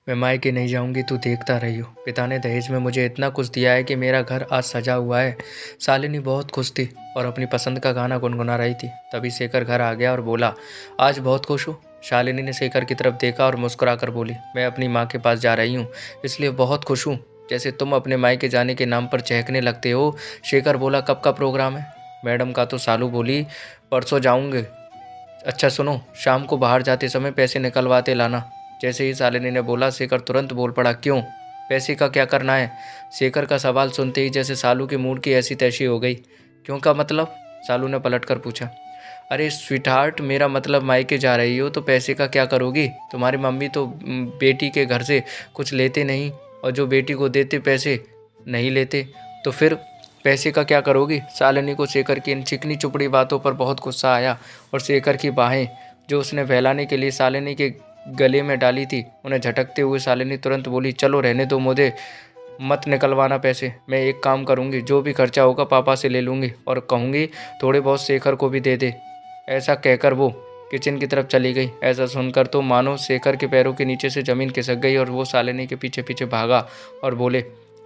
मैं मायके नहीं जाऊंगी, तू देखता रही हो। पिता ने दहेज में मुझे इतना कुछ दिया है कि मेरा घर आज सजा हुआ है। शालिनी बहुत खुश थी और अपनी पसंद का गाना गुनगुना रही थी। तभी शेखर घर आ गया और बोला, आज बहुत खुश हूँ। शालिनी ने शेखर की तरफ देखा और मुस्कुराकर बोली, मैं अपनी माँ के पास जा रही हूँ, इसलिए बहुत खुश हूँ। जैसे तुम अपने मायके जाने के नाम पर चहकने लगते हो। शेखर बोला, कब का प्रोग्राम है? मैडम का तो सालू बोली, परसों जाऊंगे। अच्छा सुनो, शाम को बाहर जाते समय पैसे निकलवाते लाना। जैसे ही शालिनी ने बोला, शेखर तुरंत बोल पड़ा, क्यों? पैसे का क्या करना है? शेखर का सवाल सुनते ही जैसे सालू की मूड की ऐसी तैसी हो गई। क्यों का मतलब? सालू ने पलटकर पूछा। अरे स्वीटहार्ट, मेरा मतलब मायके जा रही हो तो पैसे का क्या करोगी? तुम्हारी मम्मी तो बेटी के घर से कुछ लेते नहीं, और जो बेटी को देते पैसे नहीं लेते, तो फिर पैसे का क्या करोगी? शालिनी को शेखर की इन चिकनी चुपड़ी बातों पर बहुत गुस्सा आया और शेखर की बाहें जो उसने बहलाने के लिए शालिनी के गले में डाली थी, उन्हें झटकते हुए शालिनी तुरंत बोली, चलो रहने दो, मुझे मत निकलवाना पैसे। मैं एक काम करूंगी, जो भी खर्चा होगा पापा से ले लूंगी और कहूंगी थोड़े बहुत शेखर को भी दे दे। ऐसा कहकर वो किचन की तरफ चली गई। ऐसा सुनकर तो मानो शेखर के पैरों के नीचे से ज़मीन खिसक गई और वो शालिनी के पीछे पीछे भागा और बोले,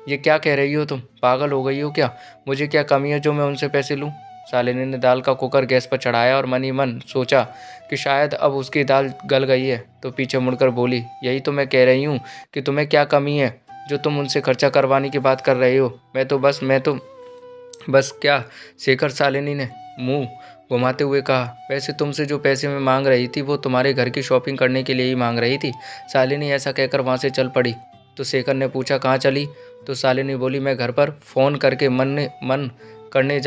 ये क्या कह रही हो तुम? पागल हो गई हो क्या? मुझे क्या कमी है जो मैं उनसे पैसे लूँ? शालिनी ने दाल का कुकर गैस पर चढ़ाया और मन ही मन सोचा कि शायद अब उसकी दाल गल गई है, तो पीछे मुड़कर बोली, यही तो मैं कह रही हूँ कि तुम्हें क्या कमी है जो तुम उनसे खर्चा करवाने की बात कर रहे हो? मैं तो बस क्या? शेखर शालिनी ने मुंह घुमाते हुए कहा, वैसे तुमसे जो पैसे मैं मांग रही थी वो तुम्हारे घर की शॉपिंग करने के लिए ही मांग रही थी। शालिनी ऐसा कहकर वहाँ से चल पड़ी। तो शेखर ने पूछा, कहाँ चली? तो शालिनी बोली, मैं घर पर फ़ोन करके मना करने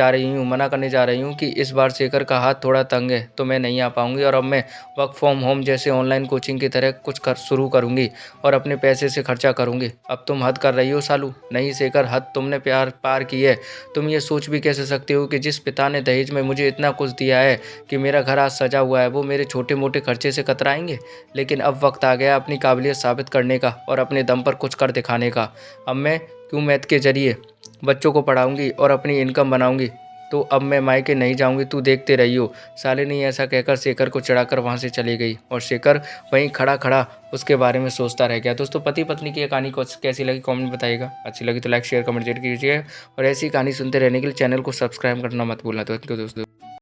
जा रही हूँ कि इस बार शेखर का हाथ थोड़ा तंग है तो मैं नहीं आ पाऊँगी, और अब मैं वर्क फ्रॉम होम जैसे ऑनलाइन कोचिंग की तरह कुछ शुरू करूँगी और अपने पैसे से खर्चा करूँगी। अब तुम हद कर रही हो सालू। नहीं शेखर, हद तुमने प्यार पार की है। तुम ये सोच भी कैसे सकते हो कि जिस पिता ने दहेज में मुझे इतना कुछ दिया है कि मेरा घर आज सजा हुआ है, वो मेरे छोटे मोटे खर्चे से कतराएंगे? लेकिन अब वक्त आ गया अपनी काबिलियत साबित करने का और अपने दम पर कुछ कर दिखाने का। अब मैं क्यों मैथ के जरिए बच्चों को पढ़ाऊंगी और अपनी इनकम बनाऊंगी, तो अब मैं मायके नहीं जाऊंगी, तू देखते रही हो। शालिनी ऐसा कहकर शेखर को चिढ़ाकर वहां से चली गई और शेखर वहीं खड़ा खड़ा उसके बारे में सोचता रह गया। दोस्तों, पति पत्नी की ये कहानी को कैसी लगी कमेंट बताइएगा। अच्छी लगी तो लाइक शेयर कमेंट जरूर कीजिए और ऐसी कहानी सुनते रहने के लिए चैनल को सब्सक्राइब करना मत भूलना। तो दोस्तों।